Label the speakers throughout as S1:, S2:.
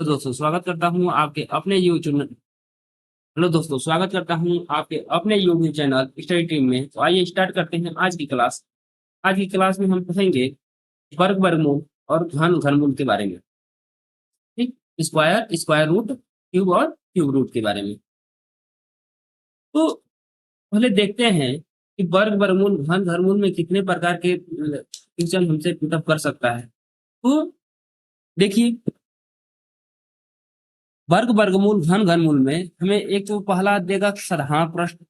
S1: तो दोस्तों स्वागत करता हूँ आपके अपने यूट्यूब हेलो दोस्तों, स्वागत करता हूँ आपके अपने यूट्यूब चैनल स्टडी टीम में। तो आइए स्टार्ट करते हैं आज की क्लास। आज की क्लास में हम पढ़ेंगे वर्ग वर्गमूल और घन घनमूल के बारे में। ठीक, स्क्वायर स्क्वायर रूट क्यूब और क्यूब रूट के बारे में। तो पहले देखते हैं कि वर्ग वर्गमूल घन घनमूल में कितने प्रकार के क्वेश्चन हमसे पुटअप कर सकता है। तो देखिए, वर्ग वर्गमूल घन घनमूल में हमें एक तो पहला देगा साधारण प्रश्न।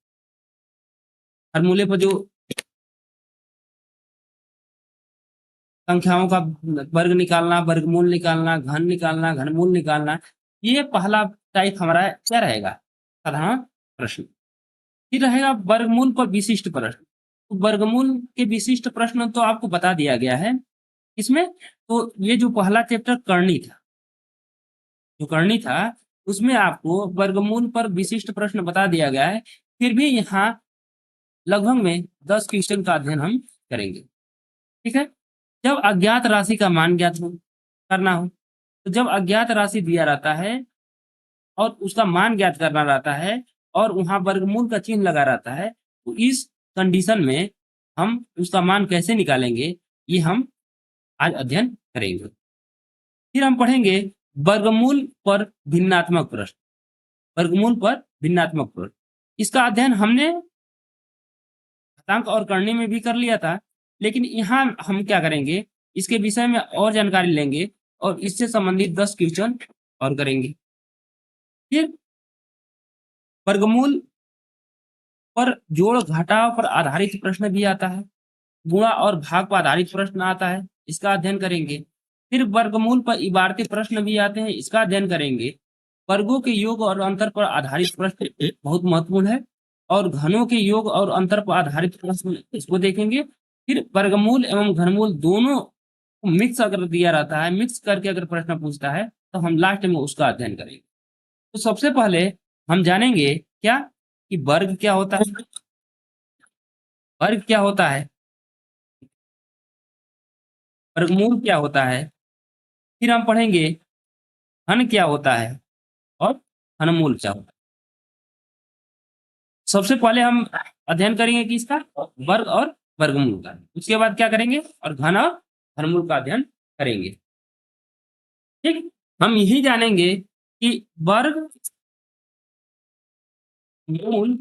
S1: फॉर्मूले पर जो संख्याओं का वर्ग निकालना, वर्गमूल निकालना, घन निकालना, घनमूल निकालना, ये पहला टाइप हमारा क्या रहेगा? साधारण प्रश्न। फिर रहेगा वर्गमूल पर विशिष्ट प्रश्न। तो वर्गमूल के विशिष्ट प्रश्न तो आपको बता दिया गया है इसमें। तो ये जो पहला चैप्टर करनी था, जो करनी था, उसमें आपको वर्गमूल पर विशिष्ट प्रश्न बता दिया गया है। फिर भी यहाँ लगभग में 10 क्वेश्चन का अध्ययन हम करेंगे। ठीक है। जब अज्ञात राशि का मान ज्ञात हो करना हो, तो जब अज्ञात राशि दिया रहता है और उसका मान ज्ञात करना रहता है और वहां वर्गमूल का चिन्ह लगा रहता है, तो इस कंडीशन में हम उसका मान कैसे निकालेंगे, ये हम आज अध्ययन करेंगे। फिर हम पढ़ेंगे वर्गमूल पर भिन्नात्मक प्रश्न। वर्गमूल पर भिन्नात्मक प्रश्न, इसका अध्ययन हमने घातांक और करने में भी कर लिया था, लेकिन यहाँ हम क्या करेंगे, इसके विषय में और जानकारी लेंगे और इससे संबंधित 10 क्वेश्चन और करेंगे। फिर वर्गमूल पर जोड़ घटाव पर आधारित प्रश्न भी आता है, गुणा और भाग पर आधारित प्रश्न आता है, इसका अध्ययन करेंगे। फिर वर्गमूल पर इबारती प्रश्न भी आते हैं, इसका अध्ययन करेंगे। वर्गों के योग और अंतर पर आधारित प्रश्न बहुत महत्वपूर्ण है, और घनों के योग और अंतर पर आधारित प्रश्न इसको देखेंगे। फिर वर्गमूल एवं घनमूल दोनों को मिक्स अगर दिया रहता है, मिक्स करके अगर प्रश्न पूछता है, तो हम लास्ट में उसका अध्ययन करेंगे। तो सबसे पहले हम जानेंगे क्या कि वर्ग क्या होता है। वर्ग क्या होता है, वर्गमूल क्या होता है, फिर हम पढ़ेंगे घन क्या होता है और घनमूल क्या होता है। सबसे पहले हम अध्ययन करेंगे कि इसका वर्ग और वर्गमूल का, उसके बाद क्या करेंगे और घन और घनमूल का अध्ययन करेंगे। ठीक, हम यही जानेंगे कि वर्ग, मूल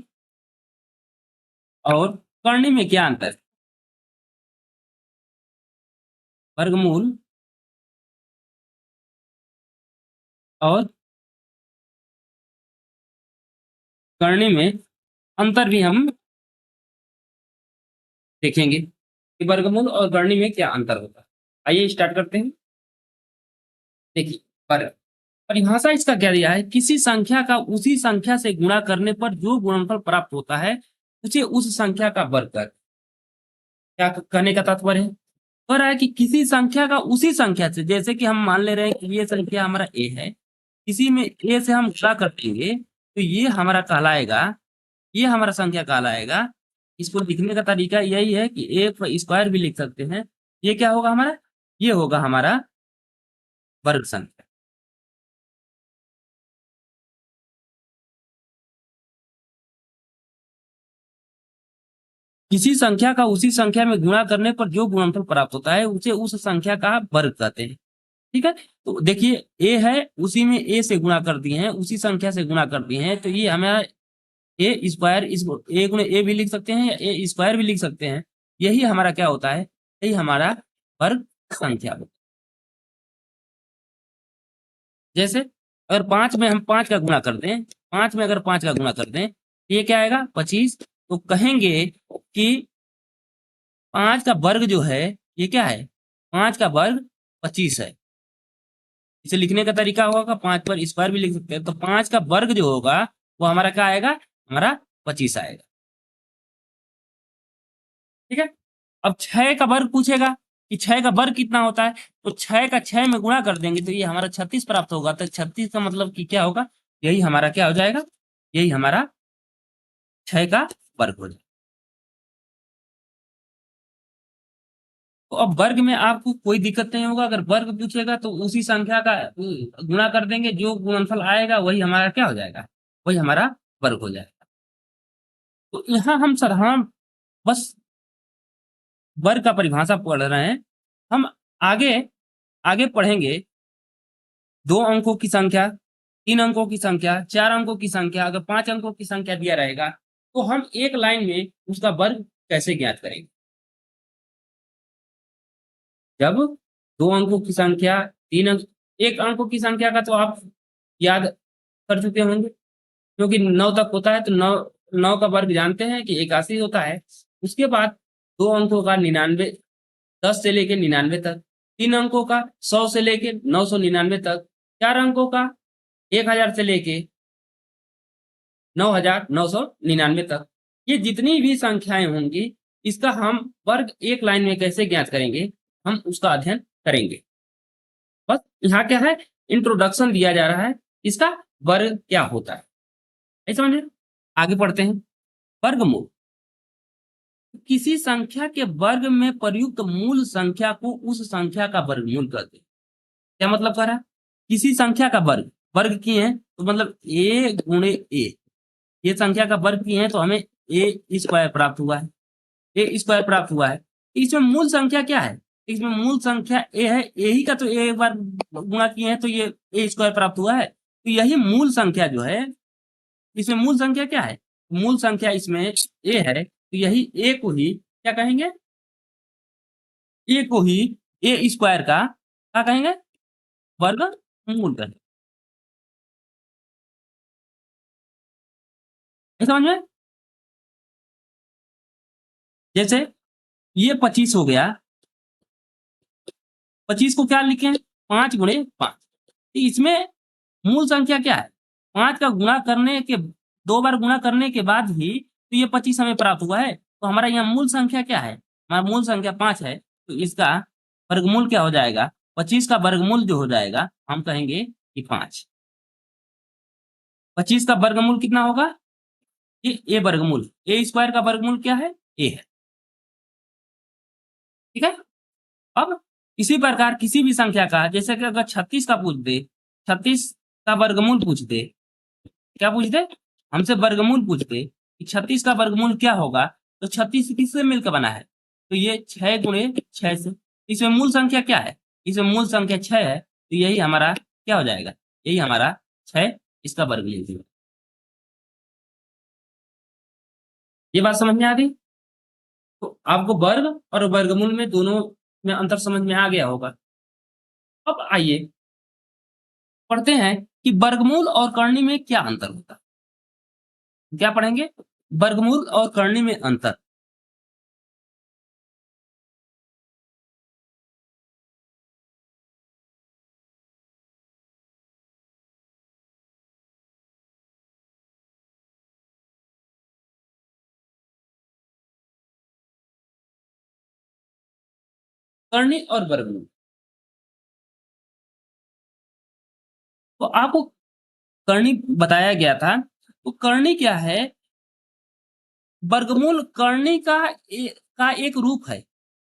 S1: और करनी में क्या अंतर है। वर्गमूल और करनी में अंतर भी हम देखेंगे कि वर्गमूल और करनी में क्या अंतर होता है। आइए स्टार्ट करते हैं। देखिए, वर्ग परिभाषा इसका क्या दिया है, किसी संख्या का उसी संख्या से गुणा करने पर जो गुणनफल प्राप्त होता है उसे उस संख्या का वर्ग कर। क्या कहने का तात्पर्य है, कह रहा है कि किसी संख्या का उसी संख्या से, जैसे कि हम मान ले रहे हैं कि ये संख्या हमारा ए है, इसी में ए से हम गुणा कर देंगे तो ये हमारा कहलाएगा, ये हमारा संख्या कहलाएगा। इसको लिखने का तरीका यही है कि एक स्क्वायर भी लिख सकते हैं। ये क्या होगा हमारा, ये होगा हमारा वर्ग संख्या। किसी संख्या का उसी संख्या में गुणा करने पर जो गुणनफल प्राप्त होता है उसे उस संख्या का वर्ग कहते हैं। ठीक है। तो देखिए, ए है, उसी में ए से गुणा कर दिए हैं, उसी संख्या से गुणा कर दिए हैं, तो ये हमारा ए स्क्वायर, इस ए गुणे ए भी लिख सकते हैं या ए स्क्वायर भी लिख सकते हैं। यही हमारा क्या होता है, यही हमारा वर्ग संख्या होता है। जैसे अगर 5 में हम 5 का गुणा कर दें, 5 में अगर 5 का गुणा कर दें, ये क्या आएगा 25। तो कहेंगे कि 5 का वर्ग जो है ये क्या है, 5 का वर्ग 25 है। इसे लिखने का तरीका होगा, 5 पर स्क्वायर भी लिख सकते हैं, तो 5 का वर्ग जो होगा वो हमारा क्या आएगा, हमारा 25 आएगा। ठीक है। अब 6 का वर्ग पूछेगा कि 6 का वर्ग कितना होता है, तो 6 का 6 में गुणा कर देंगे तो ये हमारा 36 प्राप्त होगा। तो 36 का मतलब कि क्या होगा, यही हमारा क्या हो जाएगा, यही हमारा 6 का वर्ग हो जाएगा। तो अब वर्ग में आपको कोई दिक्कत नहीं होगा, अगर वर्ग पूछेगा तो उसी संख्या का गुणा कर देंगे, जो गुणनफल आएगा वही हमारा क्या हो जाएगा, वही हमारा वर्ग हो जाएगा। तो यहाँ हम साधारण बस वर्ग का परिभाषा पढ़ रहे हैं। हम आगे आगे पढ़ेंगे 2 अंकों की संख्या, 3 अंकों की संख्या, 4 अंकों की संख्या, अगर 5 अंकों की संख्या दिया रहेगा तो हम एक लाइन में उसका वर्ग कैसे ज्ञात करेंगे। जब 2 अंकों की संख्या, 3 अंक, 1 अंकों की संख्या का तो आप याद कर चुके होंगे, क्योंकि 9 तक होता है तो 9 9 का वर्ग जानते हैं कि 81 होता है। उसके बाद 2 अंकों का 99, 10 से लेके 99 तक, 3 अंकों का 100 से लेके 999 तक, 4 अंकों का 1000 से लेके 9999 तक। ये जितनी भी संख्याएं होंगी इसका हम वर्ग एक लाइन में कैसे ज्ञात करेंगे, हम उसका अध्ययन करेंगे। बस यहाँ क्या है, इंट्रोडक्शन दिया जा रहा है, इसका वर्ग क्या होता है, ऐसा समझे। आगे पढ़ते हैं। वर्गमूल किसी संख्या के वर्ग में प्रयुक्त मूल संख्या को उस संख्या का वर्गमूल कहते हैं। क्या मतलब कर रहा है, किसी संख्या का वर्ग, वर्ग किए हैं तो मतलब a गुणे a, ये संख्या का वर्ग किए हैं तो हमें a स्क्वायर प्राप्त हुआ है, a स्क्वायर प्राप्त हुआ है। इसमें मूल संख्या क्या है, इसमें मूल संख्या a है, a ही का तो एक बार गुणा किए हैं तो ये a स्क्वायर प्राप्त हुआ है। तो यही मूल संख्या जो है, इसमें मूल संख्या क्या है, मूल संख्या इसमें a है, तो यही a को ही क्या कहेंगे, a को ही a स्क्वायर का क्या कहेंगे, वर्गमूल कहेंगे। समझ में, जैसे ये 25 हो गया, 25 को क्या लिखें, 5 गुणे 5। इसमें मूल संख्या क्या है, 5 का गुणा करने के, 2 बार गुणा करने के बाद ही तो ये 25 हमें प्राप्त हुआ है। तो हमारा यहाँ मूल संख्या क्या है, हमारा मूल संख्या 5 है, तो इसका वर्गमूल क्या हो जाएगा, 25 का वर्गमूल जो हो जाएगा हम कहेंगे कि 5। 25 का वर्गमूल कितना होगा, ये ए वर्गमूल, ए स्क्वायर का वर्गमूल क्या है, ए है। ठीक है। अब इसी प्रकार किसी भी संख्या का, जैसे कि अगर 36 का पूछ दे, 36 का वर्गमूल पूछ दे, क्या पूछ दे, हमसे वर्गमूल पूछ दे कि 36 का वर्गमूल क्या होगा, तो 36 किससे मिलकर बना है, तो ये 6 गुणे 6 से। इसमें मूल संख्या क्या है, इसमें मूल संख्या 6 है, तो यही हमारा क्या हो जाएगा, यही हमारा 6 इसका वर्गमूल। ये बात समझ में आ गई। तो आपको वर्ग और वर्गमूल में दोनों में अंतर समझ में आ गया होगा। अब आइए पढ़ते हैं कि वर्गमूल और करनी में क्या अंतर होता है। क्या पढ़ेंगे, वर्गमूल और करनी में अंतर। करनी और वर्गमूल, तो आपको करनी बताया गया था, तो करनी क्या है, वर्गमूल करनी का एक रूप है।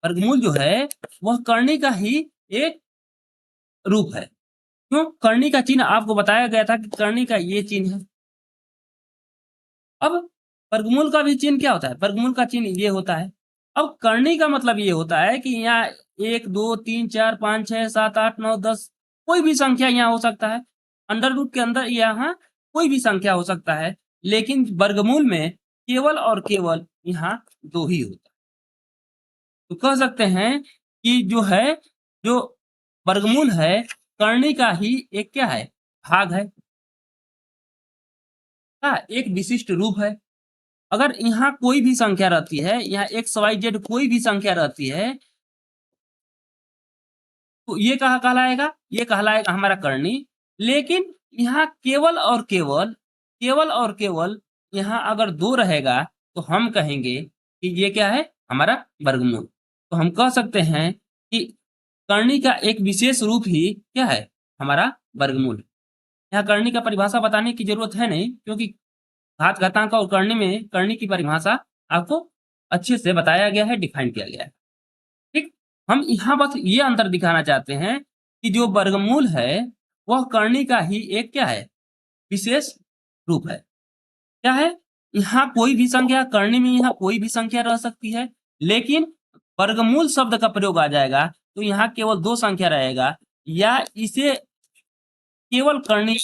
S1: वर्गमूल जो है वह करनी का ही एक रूप है। क्यों, करनी का चिन्ह आपको बताया गया था कि करनी का ये चिन्ह है। अब वर्गमूल का भी चिन्ह क्या होता है, वर्गमूल का चिन्ह ये होता है। अब करनी का मतलब ये होता है कि यहाँ 1 2 3 4 5 6 7 8 9 10 कोई भी संख्या यहाँ हो सकता है, अंडर रूट के अंदर यहाँ कोई भी संख्या हो सकता है, लेकिन वर्गमूल में केवल और केवल यहाँ 2 ही होता है। तो कह सकते हैं कि जो है, जो वर्गमूल है करनी का ही एक क्या है, भाग है, एक विशिष्ट रूप है। अगर यहाँ कोई भी संख्या रहती है, यहाँ एक्स वाई जेड कोई भी संख्या रहती है, तो ये कहा कहलाएगा, ये कहलाएगा हमारा करनी। लेकिन यहाँ केवल और केवल यहाँ अगर 2 रहेगा तो हम कहेंगे कि ये क्या है, हमारा वर्गमूल। तो हम कह सकते हैं कि करनी का एक विशेष रूप ही क्या है, हमारा वर्गमूल। यहाँ करनी का परिभाषा बताने की जरूरत है नहीं, क्योंकि घात घातांक और करनी में करनी की परिभाषा आपको अच्छे से बताया गया है, डिफाइन किया गया है। ठीक। हम यहाँ बस ये अंतर दिखाना चाहते हैं कि जो वर्गमूल है वह करनी का ही एक क्या है, विशेष रूप है। क्या है, यहाँ कोई भी संख्या करनी में यहाँ कोई भी संख्या रह सकती है, लेकिन वर्गमूल शब्द का प्रयोग आ जाएगा तो यहाँ केवल दो संख्या रहेगा, या इसे केवल करनी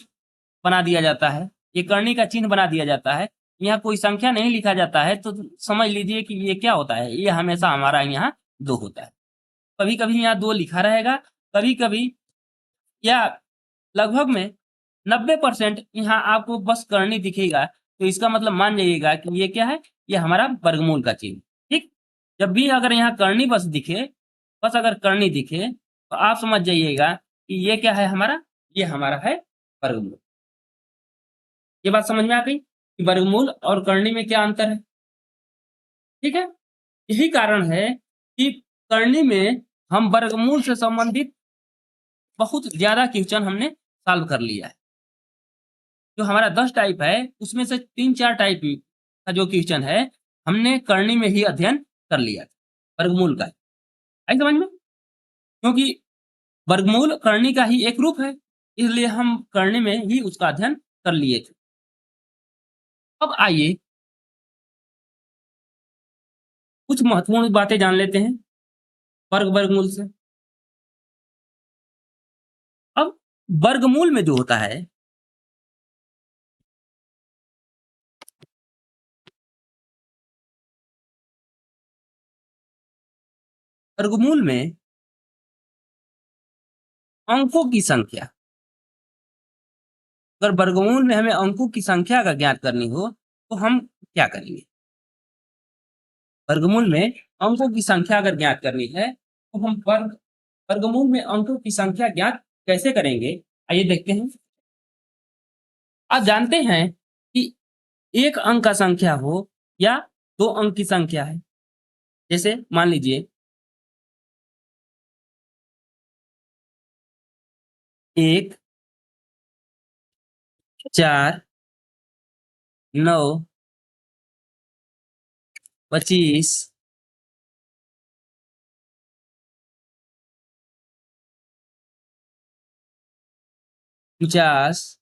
S1: बना दिया जाता है, ये करनी का चिन्ह बना दिया जाता है, यहाँ कोई संख्या नहीं लिखा जाता है, तो समझ लीजिए कि ये क्या होता है, ये हमेशा हमारा यहाँ दो होता है। कभी कभी यहाँ दो लिखा रहेगा, कभी कभी या लगभग में 90% यहाँ आपको बस करनी दिखेगा, तो इसका मतलब मान जाइएगा कि ये क्या है, ये हमारा वर्गमूल का चिन्ह। ठीक, जब भी अगर यहाँ करनी बस दिखे, बस अगर करनी दिखे तो आप समझ जाइएगा कि ये क्या है हमारा, ये हमारा है वर्गमूल। ये बात समझ में आ गई कि वर्गमूल और करनी में क्या अंतर है। ठीक है, यही कारण है कि करनी में हम वर्गमूल से संबंधित बहुत ज्यादा क्वेश्चन हमने सॉल्व कर लिया है। जो हमारा 10 टाइप है उसमें से 3-4 टाइप का जो क्वेश्चन है हमने करनी में ही अध्ययन कर लिया वर्गमूल का। आई समझ में, क्योंकि वर्गमूल करनी का ही एक रूप है, इसलिए हम करनी में ही उसका अध्ययन कर लिए थे। अब आइए कुछ महत्वपूर्ण बातें जान लेते हैं वर्गमूल से। अब वर्गमूल में जो होता है, वर्गमूल में अंकों की संख्या, अगर वर्गमूल में हमें अंकों की संख्या का ज्ञात करनी हो तो हम क्या करेंगे। वर्गमूल में अंकों की संख्या अगर ज्ञात करनी है तो हम वर्गमूल में अंकों की संख्या ज्ञात कैसे करेंगे, आइए देखते हैं। आप जानते हैं कि एक अंक का संख्या हो या दो अंक की संख्या है, जैसे मान लीजिए 1, 4, 9, 25, 50,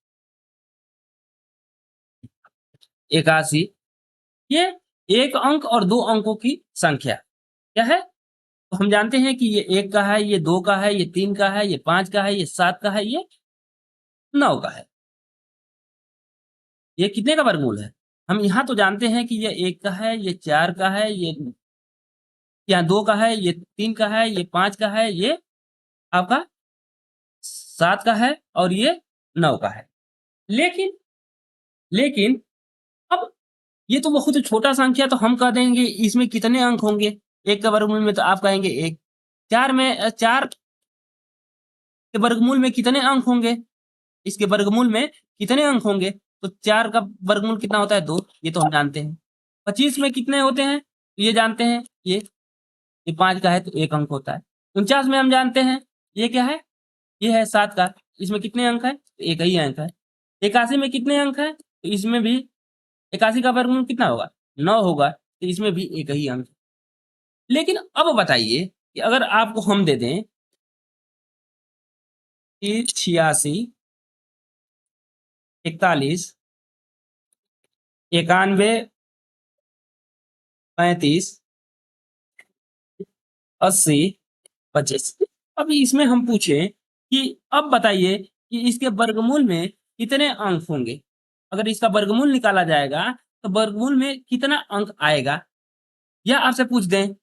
S1: 81, ये एक अंक और दो अंकों की संख्या क्या है। तो हम जानते हैं कि ये 1 का है, ये 2 का है, ये 3 का है, ये 5 का है, ये 7 का है, ये 9 का है। ये कितने का वर्गमूल है, हम यहाँ तो जानते हैं कि ये 1 का है, ये 4 का है, ये यहाँ 2 का है, ये 3 का है, ये 5 का है, ये आपका 7 का है और ये 9 का है। लेकिन लेकिन अब ये तो बहुत छोटा संख्या, तो हम कह देंगे इसमें कितने अंक होंगे। 1 का वर्गमूल में तो आप कहेंगे 1, 4 के वर्गमूल में कितने अंक होंगे, इसके वर्गमूल में कितने अंक होंगे, तो 4 का वर्गमूल कितना होता है 2, ये तो हम जानते हैं। 25 में कितने होते हैं, तो ये जानते हैं, ये 5 का है तो 1 अंक होता है। 49 में हम जानते हैं, ये क्या है, ये है 7 का, इसमें कितने अंक है, तो 1 ही अंक है। 81 में कितने अंक है, तो इसमें भी 81 का वर्गमूल कितना होगा, 9 होगा, तो इसमें भी 1 ही अंक है। लेकिन अब बताइए कि अगर आपको हम दे दें कि 86, 41, 91, 35, 80, 25, अभी इसमें हम पूछें कि अब बताइए कि इसके वर्गमूल में कितने अंक होंगे। अगर इसका वर्गमूल निकाला जाएगा तो वर्गमूल में कितना अंक आएगा, या आपसे पूछ दें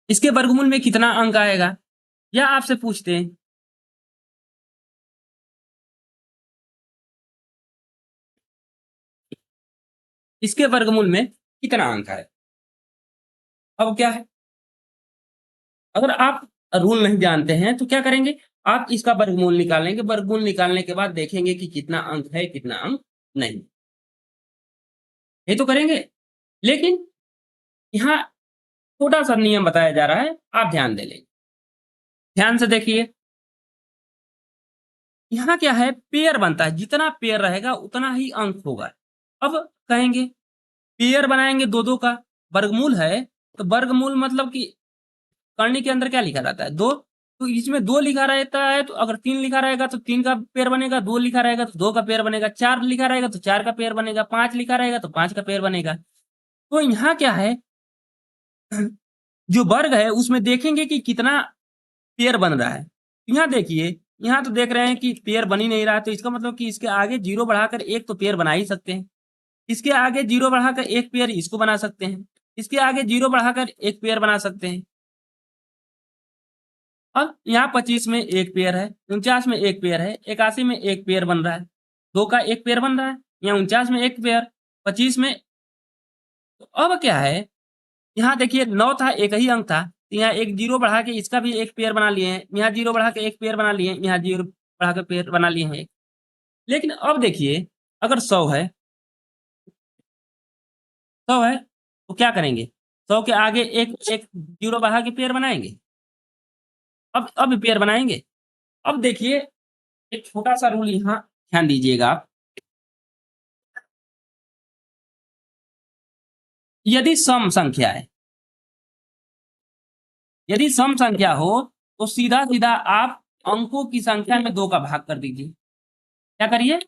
S1: इसके वर्गमूल में कितना अंक आएगा, या आपसे पूछते हैं इसके वर्गमूल में कितना अंक है। अब क्या है, अगर आप रूल नहीं जानते हैं तो क्या करेंगे, आप इसका वर्गमूल निकालेंगे, वर्गमूल निकालने के बाद देखेंगे कि कितना अंक है कितना अंक नहीं, ये तो करेंगे। लेकिन यहाँ छोटा सा नियम बताया जा रहा है, आप ध्यान दे लेंगे, ध्यान से देखिए। यहाँ क्या है, पेयर बनता है, जितना पेयर रहेगा उतना ही अंक होगा। अब कहेंगे पेयर बनाएंगे दो दो का, वर्गमूल है तो वर्गमूल मतलब कि करनी के अंदर क्या लिखा रहता है, दो, तो इसमें दो लिखा रहता है, तो अगर तीन लिखा रहेगा तो तीन का पेयर बनेगा, दो लिखा रहेगा तो दो का पेयर बनेगा, चार लिखा रहेगा तो चार का पेयर बनेगा, पांच लिखा रहेगा तो पांच का पेयर बनेगा। तो यहाँ क्या है, जो वर्ग है उसमें देखेंगे कि कितना पेयर बन रहा है। यहाँ देखिए, यहाँ तो देख रहे हैं कि पेयर बन ही नहीं रहा है, तो इसका मतलब कि इसके आगे जीरो बढ़ाकर एक तो पेयर बना ही सकते हैं, इसके आगे जीरो बढ़ाकर एक पेयर इसको बना सकते हैं, इसके आगे जीरो बढ़ाकर एक पेयर बना सकते हैं। अब यहाँ 25 में एक पेयर है, 49 में एक पेयर है, 81 में एक पेयर बन रहा है, दो का एक पेयर बन रहा है, यहाँ 49 में एक पेयर, 25 में। तो अब क्या है, यहाँ देखिए 9 था, एक ही अंक था, तो यहाँ एक जीरो बढ़ा के इसका भी एक पेयर बना लिए हैं, यहाँ जीरो बढ़ा के एक पेयर बना लिए हैं, यहाँ जीरो बढ़ा के पेयर बना लिए हैं। लेकिन अब देखिए, अगर 100 है, 100 है तो क्या करेंगे, 100 के आगे एक एक जीरो बढ़ा के पेयर बनाएंगे, अब पेयर बनाएंगे। अब देखिए, एक छोटा सा रूल यहाँ ध्यान दीजिएगा आप, यदि सम संख्या है, यदि सम संख्या हो तो सीधा सीधा आप अंकों की संख्या में दो का भाग कर दीजिए। क्या करिए,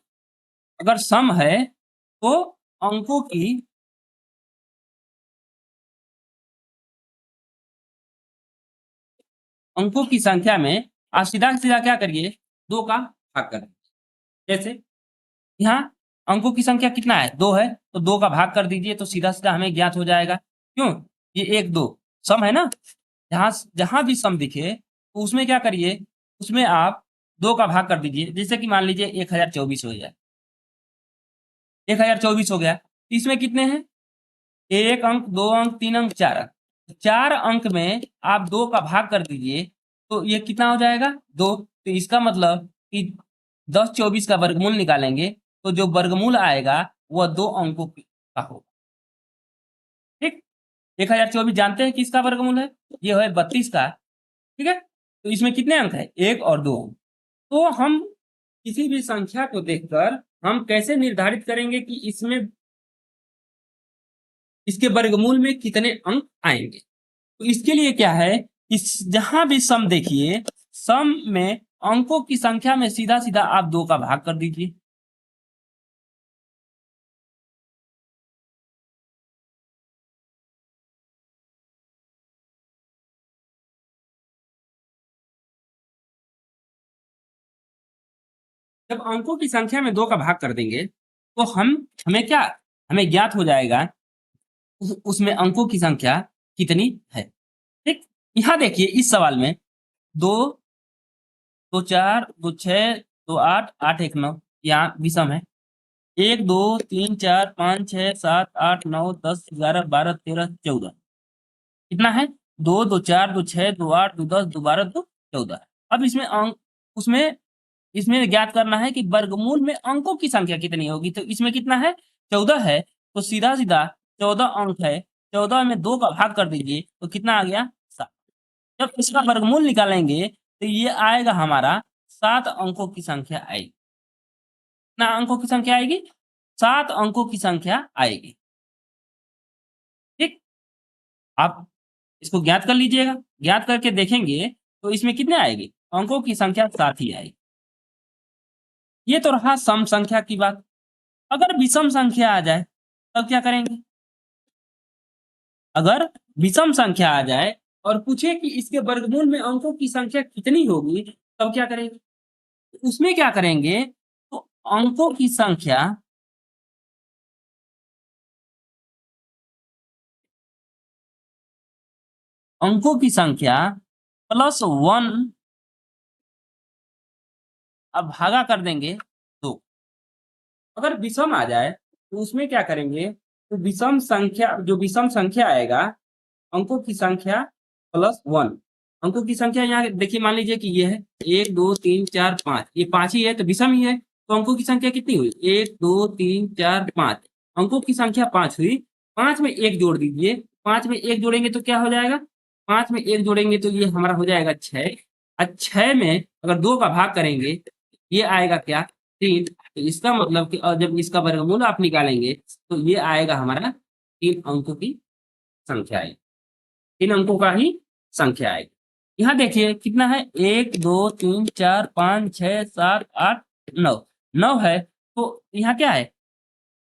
S1: अगर सम है तो अंकों की संख्या में आप सीधा सीधा क्या करिए, दो का भाग कर दीजिए। जैसे यहाँ अंकों की संख्या कितना है, दो है, तो दो का भाग कर दीजिए, तो सीधा सीधा हमें ज्ञात हो जाएगा। क्यों, ये एक दो सम है ना, जहां जहां भी सम दिखे तो उसमें क्या करिए, उसमें आप दो का भाग कर दीजिए। जैसे कि मान लीजिए 1024 हो जाए, 1024 हो गया, तो इसमें कितने हैं, एक अंक, दो अंक, तीन अंक, चार अंक, चार अंक में आप दो का भाग कर दीजिए, तो ये कितना हो जाएगा, दो। तो इसका मतलब कि 1024 का वर्गमूल निकालेंगे तो जो वर्गमूल आएगा वह दो अंकों का होगा। ठीक, 1024 जानते हैं किसका वर्गमूल है, ये है 32 का। ठीक है, तो इसमें कितने अंक है, एक और दो अंक। तो हम किसी भी संख्या को देखकर हम कैसे निर्धारित करेंगे कि इसमें इसके वर्गमूल में कितने अंक आएंगे। तो इसके लिए क्या है, इस जहां भी सम देखिए, सम में अंकों की संख्या में सीधा सीधा आप दो का भाग कर दीजिए। जब अंकों की संख्या में दो का भाग कर देंगे तो हमें क्या, हमें ज्ञात हो जाएगा उसमें अंकों की संख्या कितनी है। ठीक, यहाँ देखिए इस सवाल में दो, दो चार, दो छह, दो आठ, आठ एक नौ, यहाँ विषम है। एक दो तीन चार पाँच छह सात आठ नौ 10 11 12 13 14, कितना है, दो, दो चार, दो छह, दो आठ, दो 10, दो 12, दो 14। अब इसमें अंक, उसमें इसमें ज्ञात करना है कि वर्गमूल में अंकों की संख्या कितनी होगी। तो इसमें कितना है, 14 है, तो सीधा सीधा 14 अंक है, 14 में दो का भाग कर दीजिए तो कितना आ गया, 7। जब इसका वर्गमूल निकालेंगे तो ये आएगा हमारा 7 अंकों की संख्या आएगी। कितना अंकों की संख्या आएगी, 7 अंकों की संख्या आएगी। ठीक, आप इसको ज्ञात कर लीजिएगा, ज्ञात करके देखेंगे तो इसमें कितने आएगी, अंकों की संख्या 7 ही आएगी। ये तो रहा सम संख्या की बात। अगर विषम संख्या आ जाए तब क्या करेंगे, अगर विषम संख्या आ जाए और पूछे कि इसके वर्गमूल में अंकों की संख्या कितनी होगी तब क्या करेंगे, उसमें क्या करेंगे, तो अंकों की संख्या, अंकों की संख्या प्लस 1 अब भागा कर देंगे दो। अगर विषम आ जाए तो उसमें क्या करेंगे, तो विषम संख्या, जो विषम संख्या आएगा, अंकों की संख्या प्लस 1, अंकों की संख्या यहाँ देखिए, मान लीजिए कि ये है एक दो तीन चार पाँच, ये पांच ही है तो विषम ही है, तो अंकों की संख्या कितनी हुई, एक दो तीन चार पाँच, अंकों की संख्या 5 हुई। 5 में एक जोड़ दीजिए, 5 में एक जोड़ेंगे तो क्या हो जाएगा, 5 में एक जोड़ेंगे तो ये हमारा हो जाएगा 6, और 6 में अगर दो का भाग करेंगे ये आएगा क्या, 3। तो इसका मतलब कि और जब इसका वर्गमूल आप निकालेंगे तो ये आएगा हमारा 3 अंकों की संख्या आएगी, 3 अंकों का ही संख्या आएगी। यहाँ देखिए कितना है, 1 2 3 4 5 6 7 8 9, 9 है। तो यहाँ क्या है,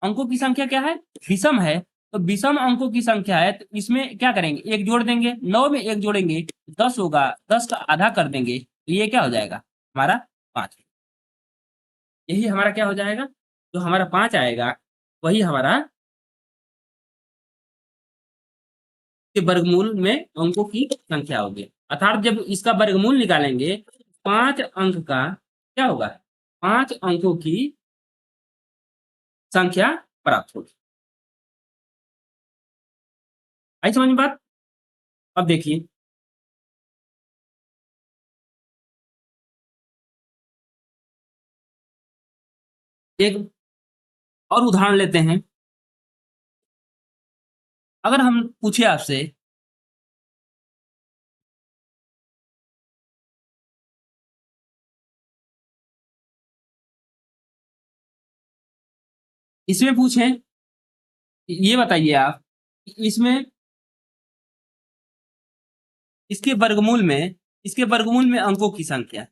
S1: अंकों की संख्या क्या है, विषम है। तो विषम अंकों की संख्या है तो इसमें क्या करेंगे, एक जोड़ देंगे, 9 में एक जोड़ेंगे 10 होगा, 10 का आधा कर देंगे तो ये क्या हो जाएगा हमारा 5। यही हमारा क्या हो जाएगा, जो हमारा 5 आएगा वही हमारा के वर्गमूल में अंकों की संख्या होगी। अर्थात जब इसका वर्गमूल निकालेंगे 5 अंक का क्या होगा, 5 अंकों की संख्या प्राप्त होगी। आई समझ में बात। अब देखिए एक और उदाहरण लेते हैं। अगर हम पूछे आपसे, इसमें पूछें, ये बताइए आप इसमें इसके वर्गमूल में, इसके वर्गमूल में अंकों की संख्या,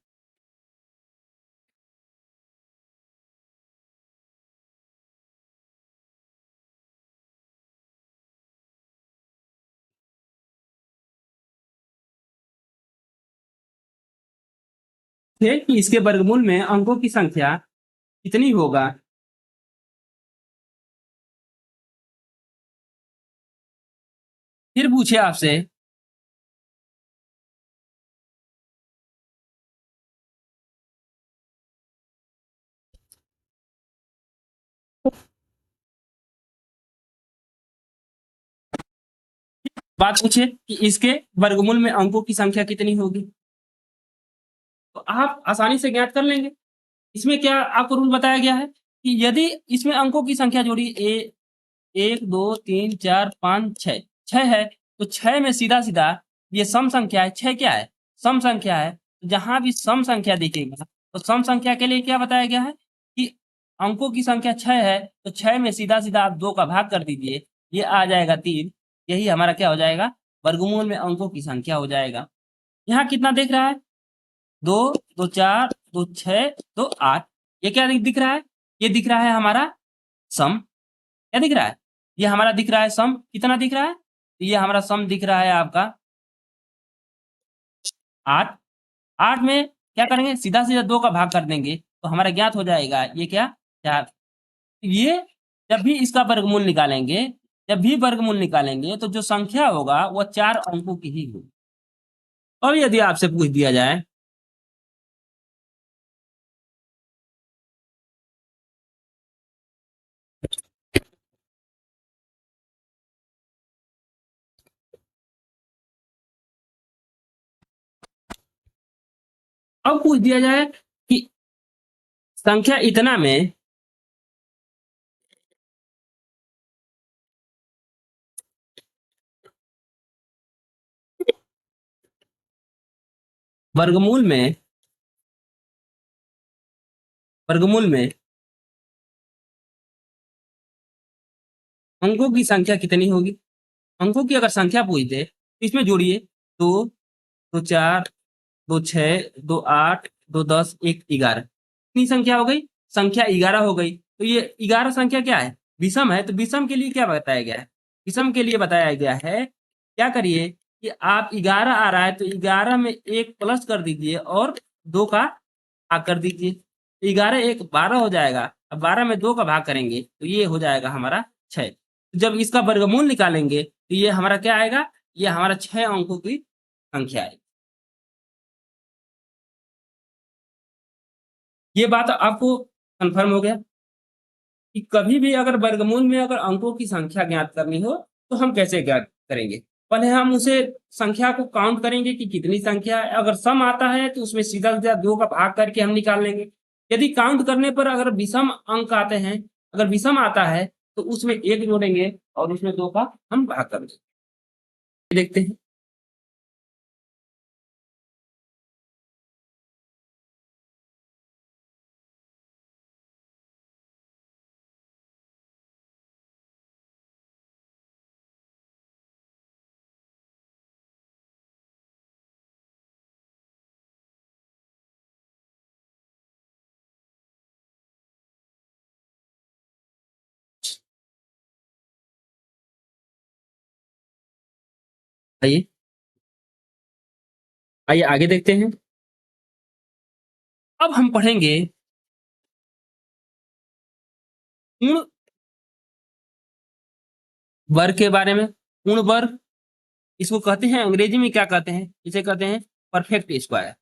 S1: थे कि इसके वर्गमूल में अंकों की संख्या कितनी होगा। फिर पूछे आपसे, बात पूछे कि इसके वर्गमूल में अंकों की संख्या कितनी होगी, तो आप आसानी से ज्ञात कर लेंगे। इसमें क्या आपको रूल बताया गया है कि यदि इसमें अंकों की संख्या जोड़ी ए 1 2 3 4 5 6, 6 है तो 6 में सीधा सीधा ये सम संख्या है, 6 क्या है, सम संख्या है। जहां भी सम संख्या दिखेगा तो सम संख्या के लिए क्या बताया गया है कि अंकों की संख्या 6 है तो 6 में सीधा सीधा आप 2 का भाग कर दीजिए, ये आ जाएगा 3। यही हमारा क्या हो जाएगा, वर्गमूल में अंकों की संख्या हो जाएगा। यहाँ कितना दिख रहा है, 2 2 4 2 6 2 8, ये क्या दिख रहा है, ये दिख रहा है हमारा सम। क्या दिख रहा है, ये हमारा दिख रहा है सम, कितना दिख रहा है, तो ये हमारा सम दिख रहा है आपका 8। 8 में क्या करेंगे, सीधा सीधा 2 का भाग कर देंगे तो हमारा ज्ञात हो जाएगा ये क्या, 4। ये जब भी इसका वर्गमूल निकालेंगे, जब भी वर्गमूल निकालेंगे तो जो संख्या होगा वह 4 अंकों की ही होगी। अब यदि आपसे पूछ दिया जाए, अब पूछ दिया जाए कि संख्या इतना में वर्गमूल में, वर्गमूल में अंकों की संख्या कितनी होगी। अंकों की अगर संख्या पूछ दे तो इसमें जोड़िए, 2 2 4 2 6 2 8 2 10 1 11, कितनी संख्या हो गई, संख्या 11 हो गई। तो ये 11 संख्या क्या है, विषम है। तो विषम के लिए क्या बताया गया है, विषम के लिए बताया गया है, क्या करिए कि आप 11 आ रहा है तो 11 में 1 प्लस कर दीजिए और 2 का भाग कर दीजिए, 11 1 12 हो जाएगा। अब 12 में 2 का भाग करेंगे तो ये हो जाएगा हमारा 6। जब इसका वर्गमूल निकालेंगे तो ये हमारा क्या आएगा, ये हमारा 6 अंकों की संख्या है। ये बात आपको कंफर्म हो गया कि कभी भी अगर वर्गमूल में अगर अंकों की संख्या ज्ञात करनी हो तो हम कैसे ज्ञात करेंगे। पहले हम उसे संख्या को काउंट करेंगे कि कितनी संख्या है, अगर सम आता है तो उसमें सीधा सीधा 2 का भाग करके हम निकाल लेंगे। यदि काउंट करने पर अगर विषम अंक आते हैं, अगर विषम आता है तो उसमें 1 जोड़ेंगे और उसमें 2 का हम भाग कर देंगे। देखते हैं। आइए आइए आगे देखते हैं। अब हम पढ़ेंगे पूर्ण वर्ग के बारे में। पूर्ण वर्ग इसको कहते हैं, अंग्रेजी में क्या कहते हैं, इसे कहते हैं परफेक्ट स्क्वायर।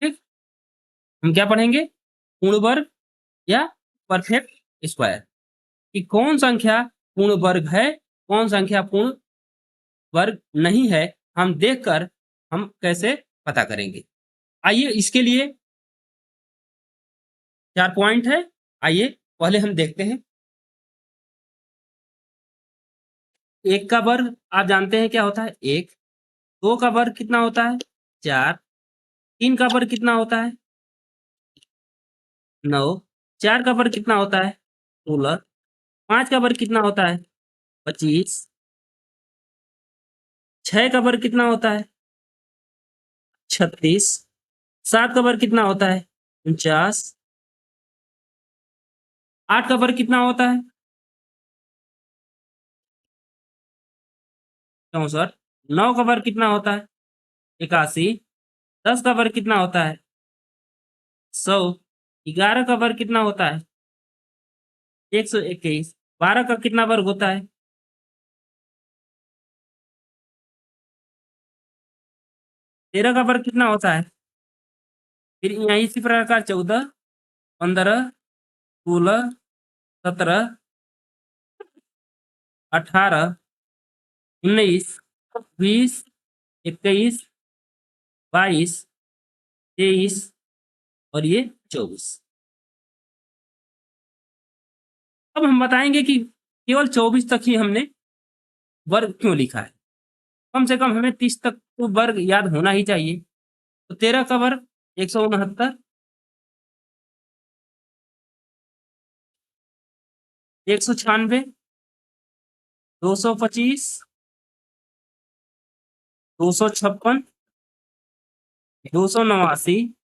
S1: ठीक, हम क्या पढ़ेंगे, पूर्ण वर्ग या परफेक्ट स्क्वायर, कि कौन संख्या पूर्ण वर्ग है, कौन संख्या पूर्ण वर्ग नहीं है, हम देखकर हम कैसे पता करेंगे। आइए इसके लिए 4 पॉइंट है। आइए पहले हम देखते हैं। 1 का वर्ग आप जानते हैं क्या होता है, 1। 2 का वर्ग कितना होता है, 4। 3 का वर्ग कितना होता है, 9। 4 का वर्ग कितना होता है, 16। 5 का वर्ग कितना होता है, 25। 6 का वर्ग कितना होता है, 36। 7 का वर्ग कितना होता है, 49। 8 का वर्ग कितना होता है, 64। 9 का वर्ग कितना होता है, 81। 10 का वर्ग कितना होता है, 100। 11 का वर्ग कितना होता है, 121। 12 का कितना वर्ग होता है, 13 का वर्ग कितना होता है, फिर यहाँ इसी प्रकार 14, 15, 16, 17, 18, 19, 20, 21, 22, 23 और ये 24। अब हम बताएंगे कि केवल 24 तक ही हमने वर्ग क्यों लिखा है। कम से कम हमें 30 तक तो वर्ग याद होना ही चाहिए। तो 13 का वर्ग 169, 196, 225, 256, 289,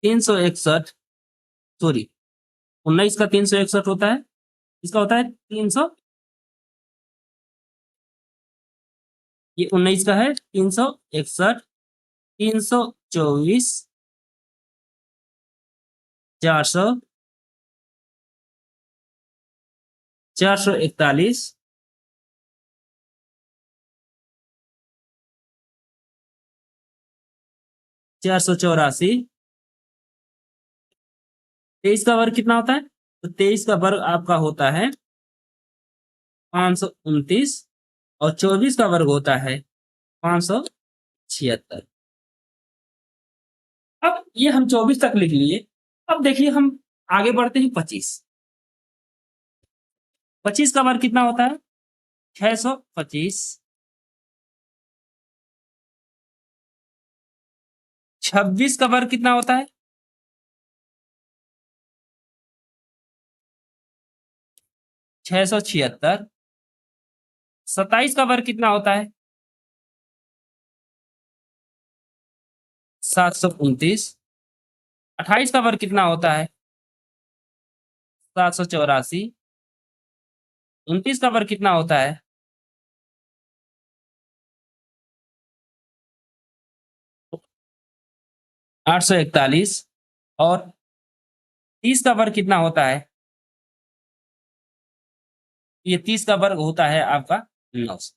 S1: 361, सॉरी 19 का 361 होता है, इसका होता है 300, ये 19 का है 361, 324, 400, 441, 484। 23 का वर्ग कितना होता है, तो 23 का वर्ग आपका होता है 529 और 24 का वर्ग होता है 576। अब ये हम 24 तक लिख लिए। अब देखिए हम आगे बढ़ते हैं 25। 25 का वर्ग कितना होता है, 625। 26 का वर्ग कितना होता है, 676। 27 का वर्ग कितना होता है, 729। 28 का वर्ग कितना होता है, 784। 29 का वर्ग कितना होता है, 841। और 30 का वर्ग कितना होता है, ये 30 का वर्ग होता है आपका 900।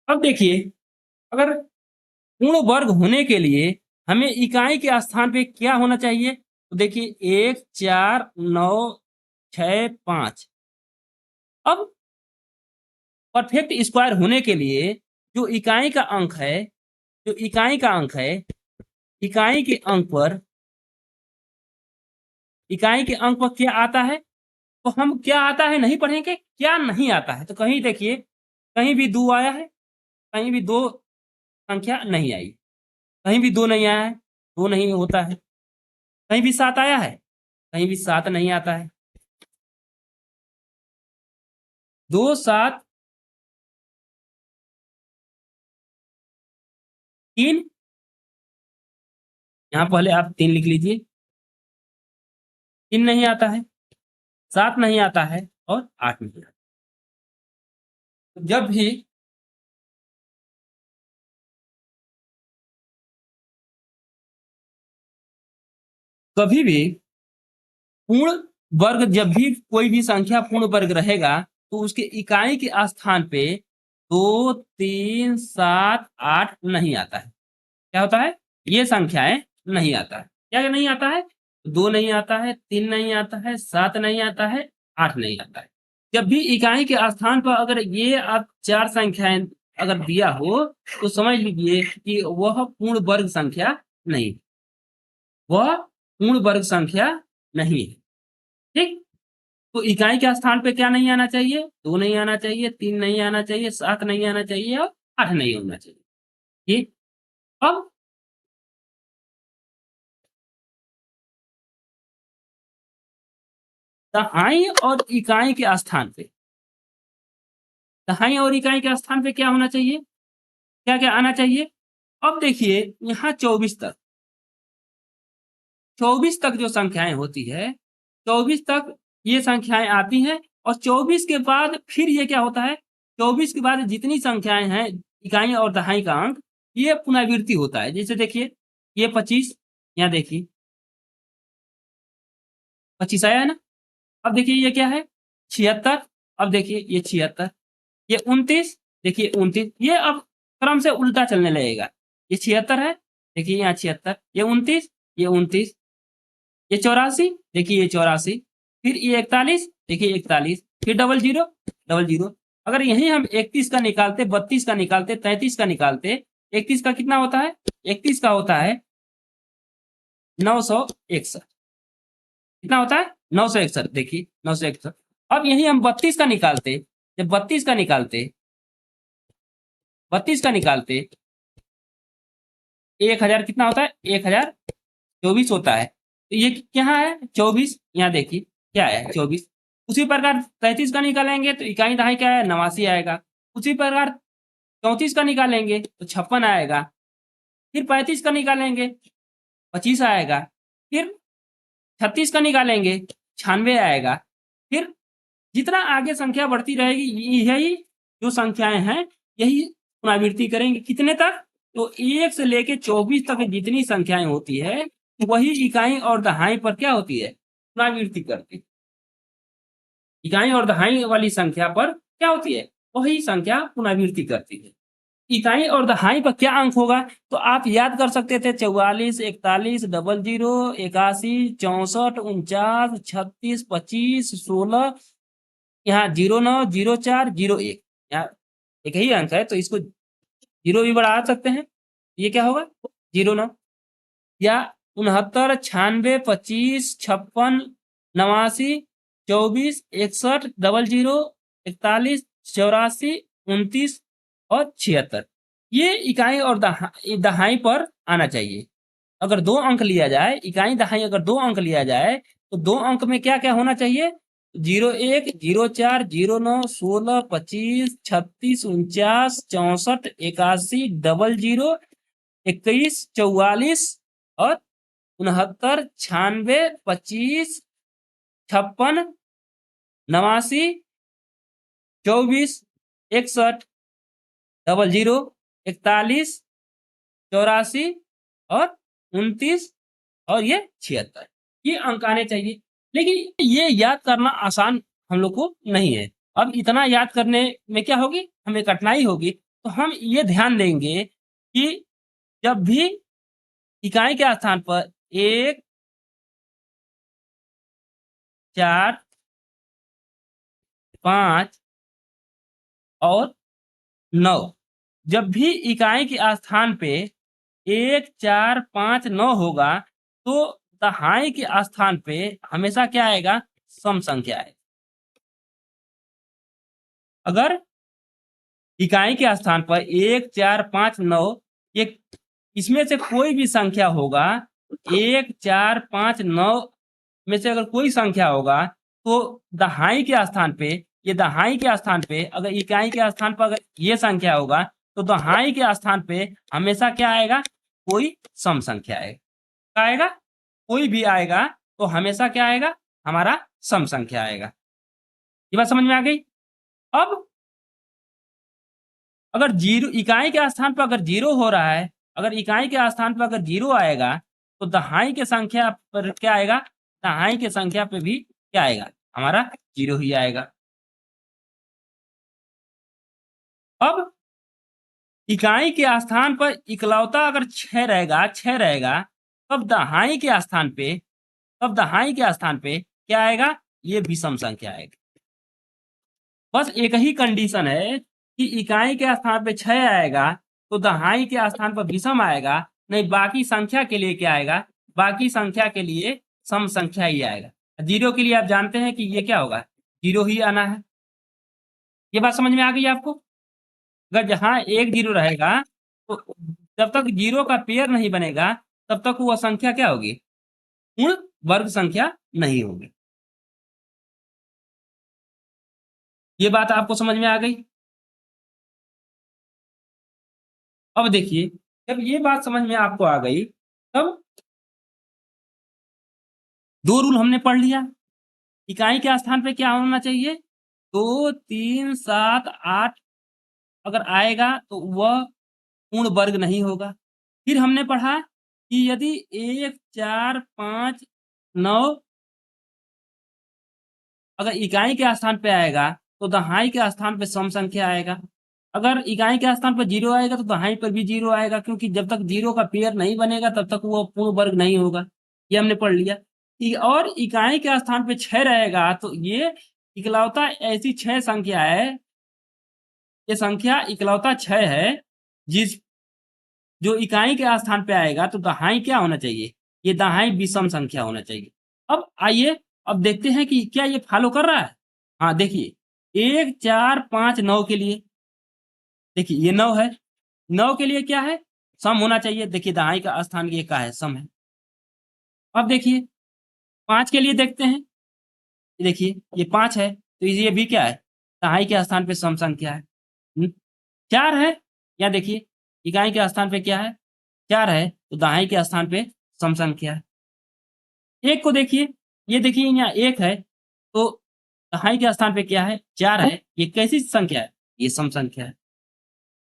S1: अब देखिए, अगर पूर्ण वर्ग होने के लिए हमें इकाई के स्थान पे क्या होना चाहिए, तो देखिए 1, 4, 9, 6, 5। अब परफेक्ट स्क्वायर होने के लिए जो इकाई का अंक है, जो इकाई का अंक है, इकाई के अंक पर, इकाई के अंक पर क्या आता है, तो हम क्या आता है नहीं पढ़ेंगे, क्या नहीं आता है। तो कहीं देखिए, कहीं भी 2 आया है, कहीं भी 2 संख्या नहीं आई। कहीं भी 2 नहीं आया है, 2 नहीं होता है। कहीं भी 7 आया है, कहीं भी 7 नहीं आता है। 2 7 3, यहाँ पहले आप 3 लिख लीजिए। 3 नहीं आता है, 7 नहीं आता है और 8 नहीं आता। जब भी कभी भी पूर्ण वर्ग, जब भी कोई भी संख्या पूर्ण वर्ग रहेगा तो उसके इकाई के स्थान पे 2 3 7 8 नहीं आता है। क्या होता है? ये संख्याएं नहीं आता है। क्या नहीं आता है? 2 नहीं आता है, 3 नहीं आता है, 7 नहीं आता है, 8 नहीं आता है। जब भी इकाई के स्थान पर अगर ये आप 4 संख्याएं अगर दिया हो तो समझ लीजिए कि वह पूर्ण वर्ग संख्या नहीं, वह पूर्ण वर्ग संख्या नहीं है। ठीक? तो इकाई के स्थान पे क्या नहीं आना चाहिए? 2 नहीं आना चाहिए, 3 नहीं आना चाहिए, 7 नहीं आना चाहिए और 8 नहीं होना चाहिए। ये अब दहाई और इकाई के स्थान पे, दहाई और इकाई के स्थान पे क्या होना चाहिए? क्या क्या आना चाहिए? अब देखिए यहाँ 24 तक, 24 तक जो संख्याएं होती है, 24 तक ये संख्याएं आती हैं और 24 के बाद फिर ये क्या होता है? 24 के बाद जितनी संख्याएं हैं इकाई और दहाई का अंक, ये पुनरावृत्ति होता है। जैसे देखिए ये 25, यहाँ देखिए 25 आया है ना। अब देखिए ये क्या है? 76। अब देखिए ये 76, ये 29, देखिए 29, ये अब क्रम से उल्टा चलने लगेगा। ये 76 है, देखिए यहाँ 76, ये 29, ये 29, ये 84, देखिए ये 84, फिर ये 41, देखिए 41, फिर डबल जीरो, डबल जीरो। अगर यहीं हम 31 का निकालते, 32 का निकालते, 33 का निकालते, 31 का कितना होता है? 31 का होता है 961। कितना होता है? 961, देखिए 961। अब यहीं हम 32 का निकालते, जब 32 का निकालते, 32 का निकालते, 1000 कितना होता है? 1024 होता है। तो ये क्या है? 24, यहाँ देखिए क्या है? 24। उसी प्रकार 33 का निकालेंगे तो इकाई दहाई क्या है? 89 आएगा। उसी प्रकार 34 का निकालेंगे तो 56 आएगा। फिर 35 का निकालेंगे 25 आएगा। फिर 36 का निकालेंगे 96 आएगा। फिर जितना आगे संख्या बढ़ती रहेगी यही जो संख्याएं हैं यही पुनरावृत्ति करेंगे। कितने तक? तो 1 से लेके 24 तक जितनी संख्याएं होती है वही इकाई और दहाई पर क्या होती है? पुनरावृत्ति करती है। इकाई और दहाई वाली संख्या पर क्या होती है? वही संख्या पुनरावृत्ति करती है। इकाई और दहाई पर क्या अंक होगा? तो आप याद कर सकते थे 44, 41, डबल जीरो, 81, 64, 49, 36, 25, 16, यहाँ 09, 04, 01, यहाँ एक ही अंक है तो इसको जीरो भी बढ़ा सकते हैं। ये क्या होगा? 09 या 69, 96, 25, 56, 89, 24, 61, डबल जीरो, 41, 84, 29 और 76। ये इकाई और दहाई पर आना चाहिए। अगर 2 अंक लिया जाए, इकाई दहाई अगर 2 अंक लिया जाए तो 2 अंक में क्या क्या होना चाहिए? 01, 04, 09, 16, 25, 36, 49, 64, 81, डबल जीरो, 21, 44 और 69, 96, 25, 56, 89, 24, 61, डबल जीरो, 41, 84 और 29 और ये 76। ये अंक आने चाहिए। लेकिन ये याद करना आसान हम लोग को नहीं है। अब इतना याद करने में क्या होगी? हमें कठिनाई होगी। तो हम ये ध्यान देंगे कि जब भी इकाई के स्थान पर 1, 4, 5 और 9, जब भी इकाई के स्थान पे 1, 4, 5, 9 होगा तो दहाई के स्थान पे हमेशा क्या आएगा? सम संख्या आएगा। अगर इकाई के स्थान पर 1, 4, 5, 9 एक इसमें से कोई भी संख्या होगा 1 4 5 9 में से अगर कोई संख्या होगा तो दहाई के स्थान पे, ये दहाई के स्थान पे अगर इकाई के स्थान पर अगर ये संख्या होगा तो दहाई के स्थान पे हमेशा क्या आएगा, कोई सम संख्या आएगा। क्या आएगा, कोई भी आएगा तो हमेशा क्या आएगा, हमारा सम संख्या आएगा। ये बात समझ में आ गई। अब अगर जीरो इकाई के स्थान पर अगर जीरो हो रहा है, अगर इकाई के स्थान पर अगर जीरो आएगा तो दहाई के संख्या पर क्या आएगा, दहाई के संख्या पे भी क्या आएगा, हमारा जीरो ही आएगा। अब इकाई के स्थान पर इकलौता अगर 6 रहेगा, 6 रहेगा, तब दहाई के स्थान पे, तब दहाई के स्थान पे क्या आएगा, ये विषम संख्या आएगा। बस एक ही कंडीशन है कि इकाई के स्थान पे 6 आएगा तो दहाई के स्थान पर विषम आएगा, नहीं बाकी संख्या के लिए क्या आएगा, बाकी संख्या के लिए सम संख्या ही आएगा। जीरो के लिए आप जानते हैं कि ये क्या होगा, जीरो ही आना है। ये बात समझ में आ गई आपको। अगर जहां एक जीरो रहेगा तो जब तक जीरो का पेयर नहीं बनेगा तब तक वह संख्या क्या होगी, पूर्ण वर्ग संख्या नहीं होगी। ये बात आपको समझ में आ गई। अब देखिए, जब ये बात समझ में आपको आ गई तब दो रूल हमने पढ़ लिया। इकाई के स्थान पे क्या होना चाहिए, 2 3 7 8 अगर आएगा तो वह पूर्ण वर्ग नहीं होगा। फिर हमने पढ़ा कि यदि 1 4 5 9 अगर इकाई के स्थान पे आएगा तो दहाई के स्थान पे सम संख्या आएगा। अगर इकाई के स्थान पर जीरो आएगा तो दहाई पर भी जीरो आएगा, क्योंकि जब तक जीरो का पेयर नहीं बनेगा तब तक वो पूर्ण वर्ग नहीं होगा। ये हमने पढ़ लिया। और इकाई के स्थान पे 6 रहेगा तो ये इकलौता ऐसी 6 संख्या है, ये संख्या इकलौता 6 है जिस जो इकाई के स्थान पे आएगा तो दहाई क्या होना चाहिए, ये दहाई विषम संख्या होना चाहिए। अब आइए अब देखते हैं कि क्या ये फॉलो कर रहा है। हाँ देखिए, 1 4 5 9 के लिए देखिए ये 9 है, 9 के लिए क्या है, सम होना चाहिए। देखिए दहाई का स्थान ये का है, सम है। अब देखिए 5 के लिए देखते हैं, देखिए ये 5 है तो ये भी क्या है, दहाई के स्थान पे सम संख्या है। 4 है, या देखिए इकाई के स्थान पे क्या है, 4 है तो दहाई के स्थान पे सम संख्या है। 1 को देखिए, ये देखिए यहाँ 1 है तो दहाई के स्थान पे क्या है, 4 है, ये कैसी संख्या है, ये सम संख्या है।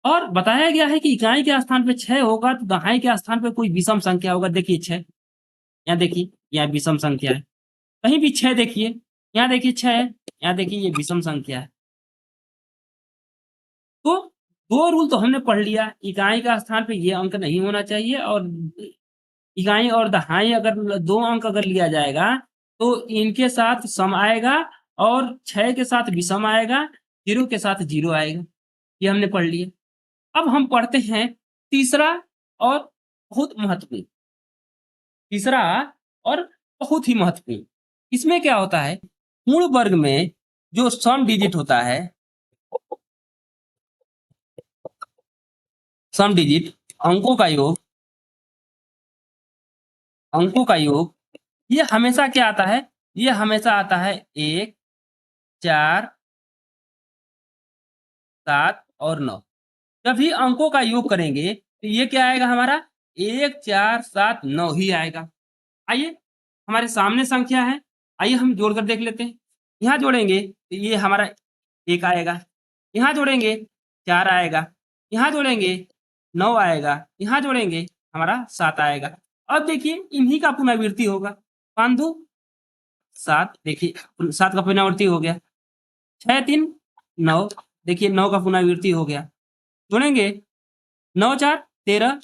S1: और बताया गया है कि इकाई के स्थान पे 6 होगा तो दहाई के स्थान पे कोई विषम संख्या होगा। देखिए 6, यहाँ देखिए यहाँ विषम संख्या है, कहीं भी 6 देखिए, यहाँ देखिए 6 है, यहाँ देखिए ये विषम संख्या है। तो दो रूल तो हमने पढ़ लिया, इकाई का स्थान पे ये अंक नहीं होना चाहिए, और इकाई और दहाई अगर 2 अंक अगर लिया जाएगा तो इनके साथ सम आएगा और 6 के साथ विषम आएगा, 0 के साथ 0 आएगा। ये हमने पढ़ लिया। अब हम पढ़ते हैं तीसरा और बहुत महत्वपूर्ण, तीसरा और बहुत ही महत्वपूर्ण। इसमें क्या होता है, पूर्ण वर्ग में जो सम डिजिट होता है, सम डिजिट अंकों का योग, अंकों का योग, ये हमेशा क्या आता है, ये हमेशा आता है 1 4 7 और 9। जब भी अंकों का योग करेंगे तो ये क्या आएगा हमारा, 1 4 7 9 ही आएगा। आइए हमारे सामने संख्या है, आइए हम जोड़कर देख लेते हैं। यहाँ जोड़ेंगे तो ये हमारा 1 आएगा, यहाँ जोड़ेंगे 4 आएगा, यहाँ जोड़ेंगे 9 आएगा, यहाँ जोड़ेंगे हमारा 7 आएगा। अब देखिए इन्हीं का पुनरावृत्ति होगा, 5 2 7, देखिए 7 का पुनरावृत्ति हो गया, 6 3 9, देखिए 9 का पुनरावृत्ति हो गया। जोड़ेंगे 9 4 13,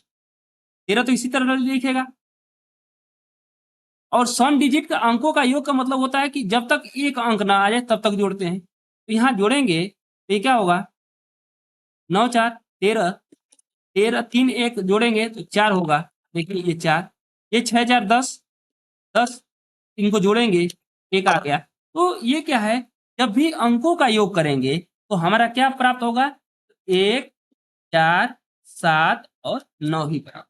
S1: 13 तो इसी तरह लिखेगा। और सम डिजिट का अंकों का योग का मतलब होता है कि जब तक एक अंक ना आ जाए तब तक जोड़ते हैं। तो यहाँ जोड़ेंगे तो ये क्या होगा, 9 4 13, 13 3 1 जोड़ेंगे तो 4 होगा, देखिए ये 4, ये 6 4 10, 10 इनको जोड़ेंगे 1 आ गया। तो ये क्या है, जब भी अंकों का योग करेंगे तो हमारा क्या प्राप्त होगा, 1 4 7 और 9 ही बराबर।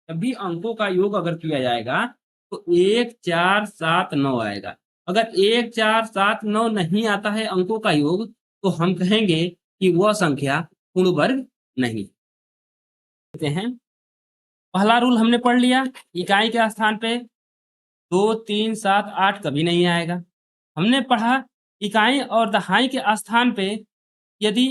S1: जब भी अंकों का योग अगर किया जाएगा तो 1 4 7 9 आएगा। अगर 1 4 7 9 नहीं आता है अंकों का योग तो हम कहेंगे कि वह संख्या पूर्ण वर्ग नहीं। कहते हैं पहला रूल हमने पढ़ लिया, इकाई के स्थान पे 2 3 7 8 कभी नहीं आएगा। हमने पढ़ा इकाई और दहाई के स्थान पे यदि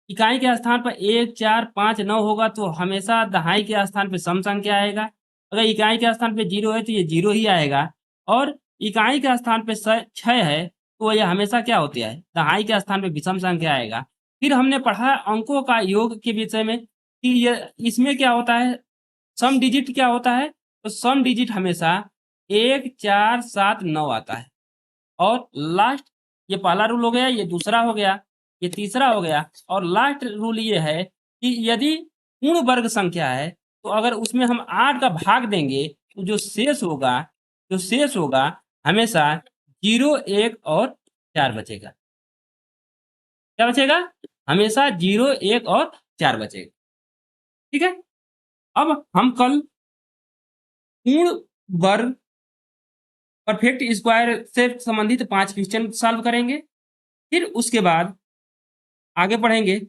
S1: इकाई के स्थान पर 1 4 5 9 होगा तो हमेशा दहाई के स्थान पे सम संख्या आएगा। अगर इकाई के स्थान पे 0 है तो ये 0 ही आएगा और इकाई के स्थान पे 6 है तो ये हमेशा क्या होती है, दहाई के स्थान पे विषम संख्या आएगा। फिर हमने पढ़ा अंकों का योग के विषय में कि ये इसमें क्या होता है, सम डिजिट क्या होता है, तो सम डिजिट हमेशा 1 4 7 9 आता है। और लास्ट, ये पहला रूल हो गया, ये दूसरा हो गया, ये तीसरा हो गया और लास्ट रूल ये है कि यदि पूर्ण वर्ग संख्या है तो अगर उसमें हम 8 का भाग देंगे तो जो शेष होगा हमेशा 0 1 और 4 बचेगा। क्या बचेगा? हमेशा 0 1 और 4 बचेगा। ठीक है, अब हम कल पूर्ण वर्ग परफेक्ट स्क्वायर से संबंधित 5 क्वेश्चन सॉल्व करेंगे। फिर उसके बाद आगे बढ़ेंगे